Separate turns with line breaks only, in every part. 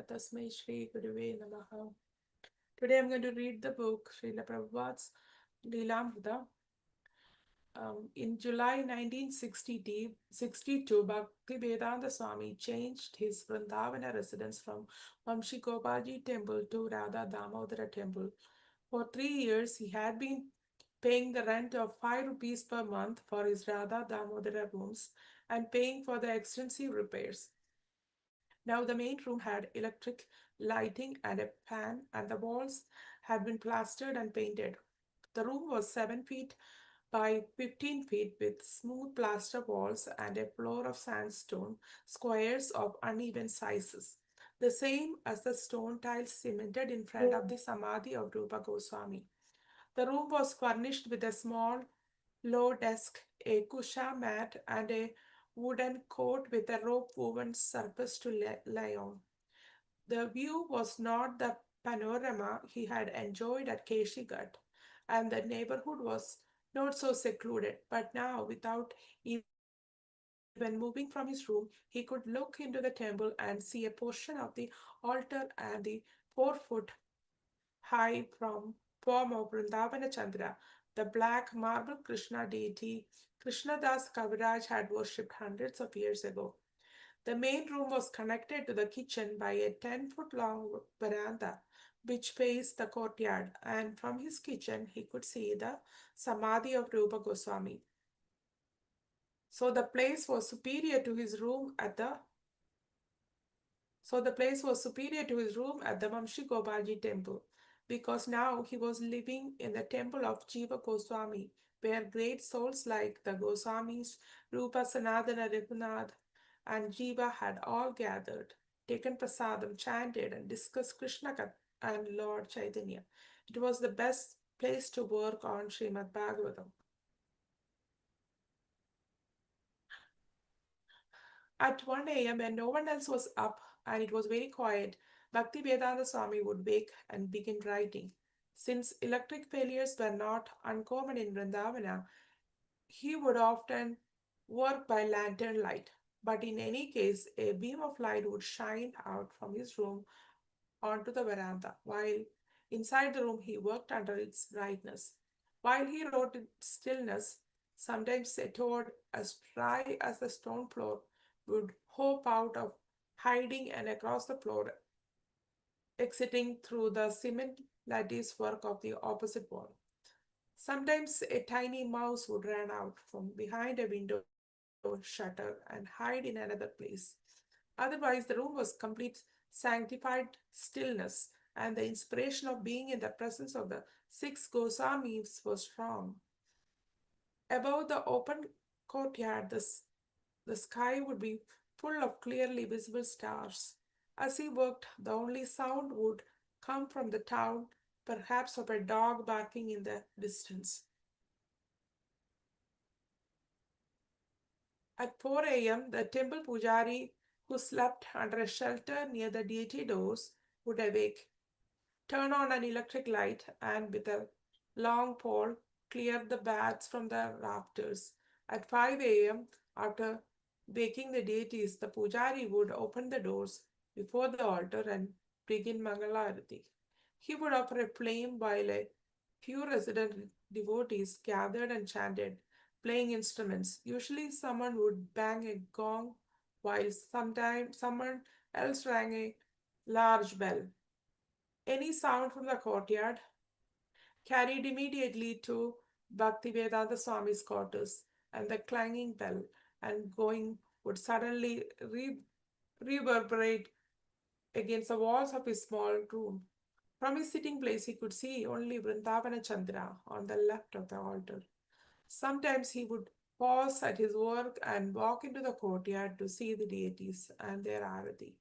Tasmai Shri Guruve Namaha. Today I'm going to read the book Srila Prabhupada's Lilamrita. In July 1962, Bhaktivedanta Swami changed his Vrindavana residence from Vamshi Gopalji Temple to Radha Damodara Temple. For 3 years, he had been paying the rent of 5 rupees per month for his Radha Damodara rooms and paying for the extensive repairs. Now, the main room had electric lighting and a fan, and the walls had been plastered and painted. The room was 7 feet by 15 feet with smooth plaster walls and a floor of sandstone squares of uneven sizes, the same as the stone tiles cemented in front of the Samadhi of Rupa Goswami. The room was furnished with a small, low desk, a kusha mat, and a wooden cot with a rope woven surface to lie on. The view was not the panorama he had enjoyed at Keshigat, and the neighborhood was not so secluded. But now, without even moving from his room, he could look into the temple and see a portion of the altar and the 4 foot high from form of Vrindavana Chandra, the black marble Krishna deity Krishnadas Kaviraj had worshipped hundreds of years ago. The main room was connected to the kitchen by a 10-foot long veranda which faced the courtyard, and from his kitchen he could see the Samadhi of Rupa Goswami. So the place was superior to his room at the Vamshi Gopalji temple, because now he was living in the temple of Jiva Goswami, where great souls like the Goswamis, Rupa Sanatana Raghunath, and Jiva had all gathered, taken prasadam, chanted, and discussed Krishna and Lord Chaitanya. It was the best place to work on Srimad Bhagavatam. At 1 a.m., when no one else was up and it was very quiet, Bhaktivedanta Swami would wake and begin writing. Since electric failures were not uncommon in Vrindavana, he would often work by lantern light. But in any case, a beam of light would shine out from his room onto the veranda, while inside the room he worked under its brightness. While he wrote in stillness, sometimes a toad as dry as the stone floor would hop out of hiding and across the floor, exiting through the cement lattice work of the opposite wall. Sometimes a tiny mouse would run out from behind a window shutter and hide in another place. Otherwise, the room was complete sanctified stillness, and the inspiration of being in the presence of the 6 Goswamis was strong. Above the open courtyard, the sky would be full of clearly visible stars. As he worked, the only sound would come from the town, perhaps of a dog barking in the distance. At 4 a.m., the temple pujari, who slept under a shelter near the deity doors, would awake, turn on an electric light, and with a long pole clear the bats from the rafters. At 5 a.m., after waking the deities, the pujari would open the doors before the altar and begin Mangalarati. He would offer a flame while a few resident devotees gathered and chanted, playing instruments. Usually, someone would bang a gong, while sometimes someone else rang a large bell. Any sound from the courtyard carried immediately to Bhaktivedanta Swami's quarters, and the clanging bell and going would suddenly reverberate against the walls of his small room. From his sitting place, he could see only Vrindavana Chandra on the left of the altar. Sometimes he would pause at his work and walk into the courtyard to see the deities and their arati.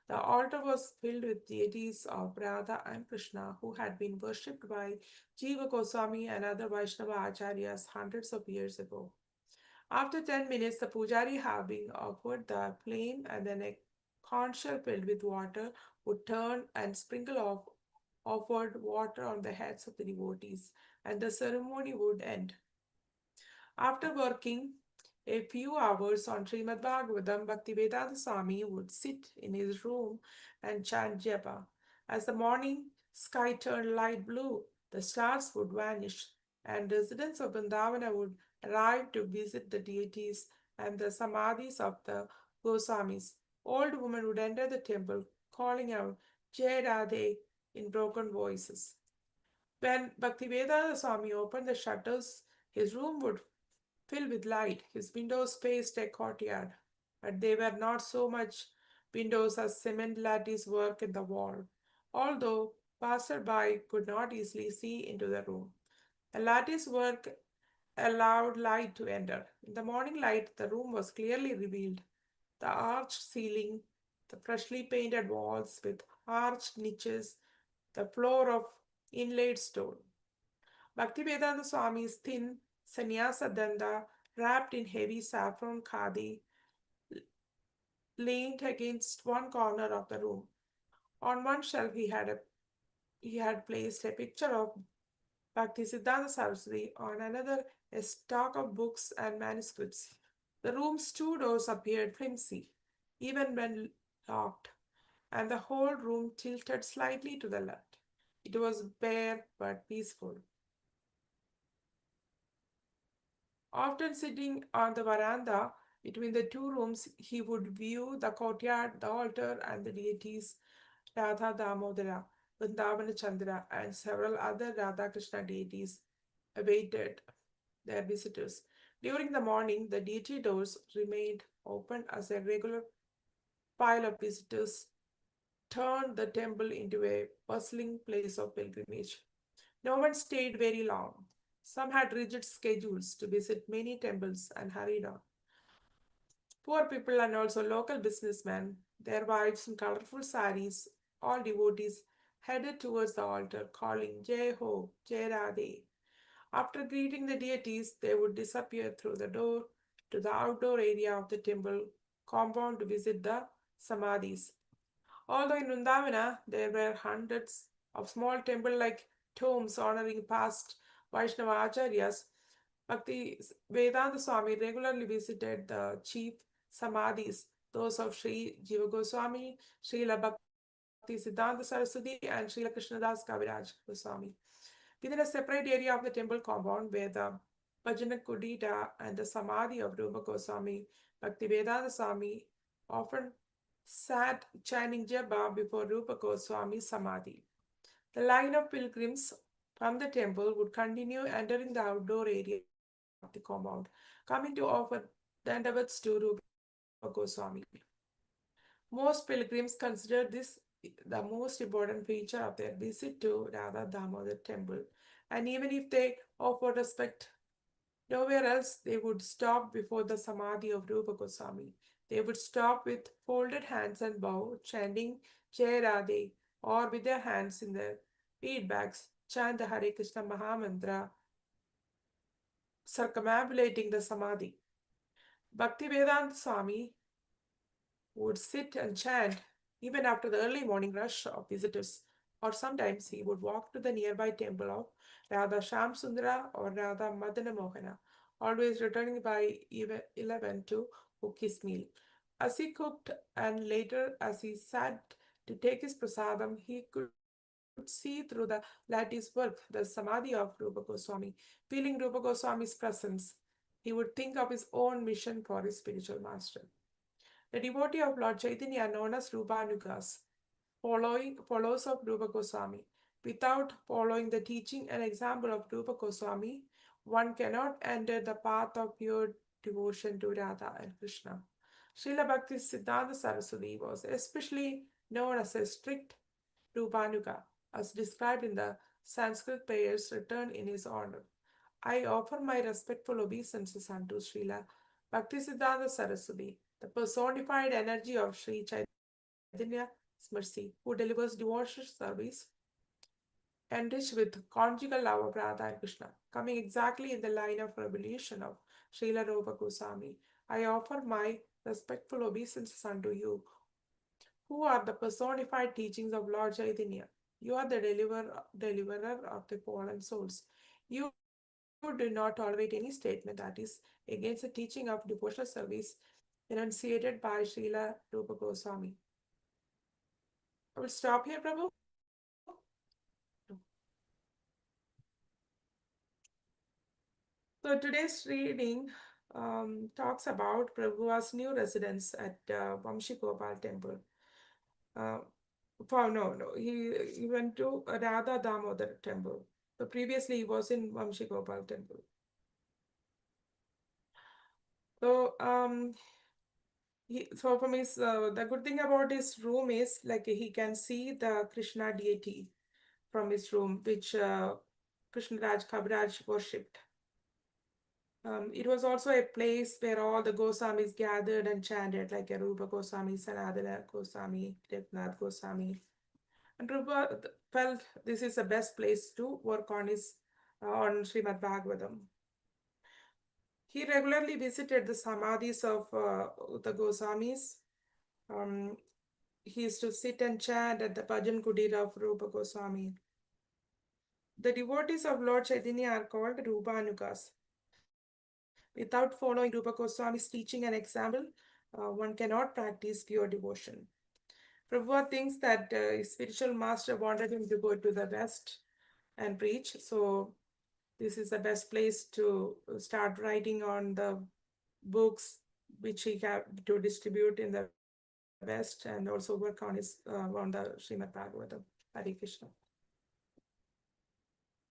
The altar was filled with deities of Radha and Krishna who had been worshipped by Jiva Goswami and other Vaishnava acharyas hundreds of years ago. After 10 minutes, the pujari, having offered the flame and then a conch shell filled with water, would turn and sprinkle off offered water on the heads of the devotees, and the ceremony would end. After working, A few hours on Srimad Bhagavatam, Bhaktivedanta Swami would sit in his room and chant japa. As the morning sky turned light blue, the stars would vanish, and residents of Vrindavana would arrive to visit the deities and the samadhis of the Goswamis. Old women would enter the temple, calling out Jai Radhe in broken voices. When Bhaktivedanta Swami opened the shutters, his room would fill with light. His windows faced a courtyard, but they were not so much windows as cement lattice work in the wall, although passerby could not easily see into the room. The lattice work allowed light to enter. In the morning light, the room was clearly revealed. The arched ceiling, the freshly painted walls with arched niches, the floor of inlaid stone. Bhaktivedanta Swami's thin sannyasa danda, wrapped in heavy saffron khadi, leaned against one corner of the room. On one shelf, he had placed a picture of Bhaktisiddhanta Saraswati, on another, a stock of books and manuscripts. The room's two doors appeared flimsy, even when locked, and the whole room tilted slightly to the left. It was bare but peaceful. Often sitting on the veranda between the two rooms, he would view the courtyard, the altar, and the deities Radha Damodara, Vrindavana Chandra, and several other Radha Krishna deities awaited their visitors. During the morning, the deity doors remained open as a regular pile of visitors turned the temple into a bustling place of pilgrimage. No one stayed very long. Some had rigid schedules to visit many temples and hurried on. Poor people and also local businessmen, their wives in colorful saris, all devotees, headed towards the altar, calling Jai Ho, Jai Radhe. After greeting the deities, they would disappear through the door to the outdoor area of the temple compound to visit the samadhis. Although in Vrindavana there were hundreds of small temple-like tombs honoring past Vaishnava acharyas, Bhakti Vedanta Swami regularly visited the chief samadhis, those of Sri Jiva Goswami, Srila Bhakti Siddhanta Saraswati, and Srila Krishnadas Kaviraj Goswami. Within a separate area of the temple compound were the Bhajana Kudita and the Samadhi of Rupa Goswami. Bhaktivedanta Swami often sat chanting japa before Rupa Goswami's Samadhi. The line of pilgrims from the temple would continue entering the outdoor area of the compound, coming to offer dandavats to Rupa Goswami. Most pilgrims consider this the most important feature of their visit to Radha Damodar temple, and even if they offer respect nowhere else, they would stop before the Samadhi of Rupa Goswami. They would stop with folded hands and bow, chanting Jai Radhe, or with their hands in their bead bags, chant the Hare Krishna Mahamantra, circumambulating the Samadhi. Bhaktivedanta Swami would sit and chant even after the early morning rush of visitors, or sometimes he would walk to the nearby temple of Radha Shamsundara or Radha Madana Mohana, always returning by 11 to cook his meal. As he cooked and later as he sat to take his prasadam, he could see through the lattice work the samadhi of Rupa Goswami. Feeling Rupa Goswami's presence, he would think of his own mission for his spiritual master. The devotee of Lord Chaitanya are known as Rupanugas, followers of Rupa Goswami. Without following the teaching and example of Rupa Goswami, one cannot enter the path of pure devotion to Radha and Krishna. Srila Bhakti Siddhanta Saraswati was especially known as a strict Rupanuga, as described in the Sanskrit prayers written in his honor. I offer my respectful obeisances unto Srila Bhaktisiddhanta Saraswati, the personified energy of Sri Chaitanya's mercy, who delivers devotional service enriched with conjugal love of Radha and Krishna, coming exactly in the line of revolution of Srila Rupa Goswami. I offer my respectful obeisances unto you, who are the personified teachings of Lord Chaitanya. You are the deliverer of the fallen souls. You are the did not tolerate any statement that is against the teaching of devotional service enunciated by Srila Rupa Goswami. I will stop here, Prabhu. So today's reading talks about Prabhu's new residence at Vamshi Gopal temple. Uh, no, he went to Radha Damodar temple. So previously he was in Vamshi Gopal temple. So so from his the good thing about his room is like he can see the Krishna deity from his room, which Krishna Raj Kaviraj worshipped. It was also a place where all the Goswamis gathered and chanted, like Rupa Goswami, Sanadana Goswami, Devnath Goswami. And Rupa felt this is the best place to work on his on Srimad Bhagavatam. He regularly visited the samadhis of the Goswamis. Um, he used to sit and chant at the Bhajan Kudira of Rupa Goswami. The devotees of Lord Chaitanya are called Rupanugas. Without following Rupa Goswami's teaching and example, one cannot practice pure devotion. Prabhupada thinks that his spiritual master wanted him to go to the West and preach. So this is the best place to start writing on the books which he have to distribute in the West and also work on his on the Srimad Bhagavatam. Hare Krishna.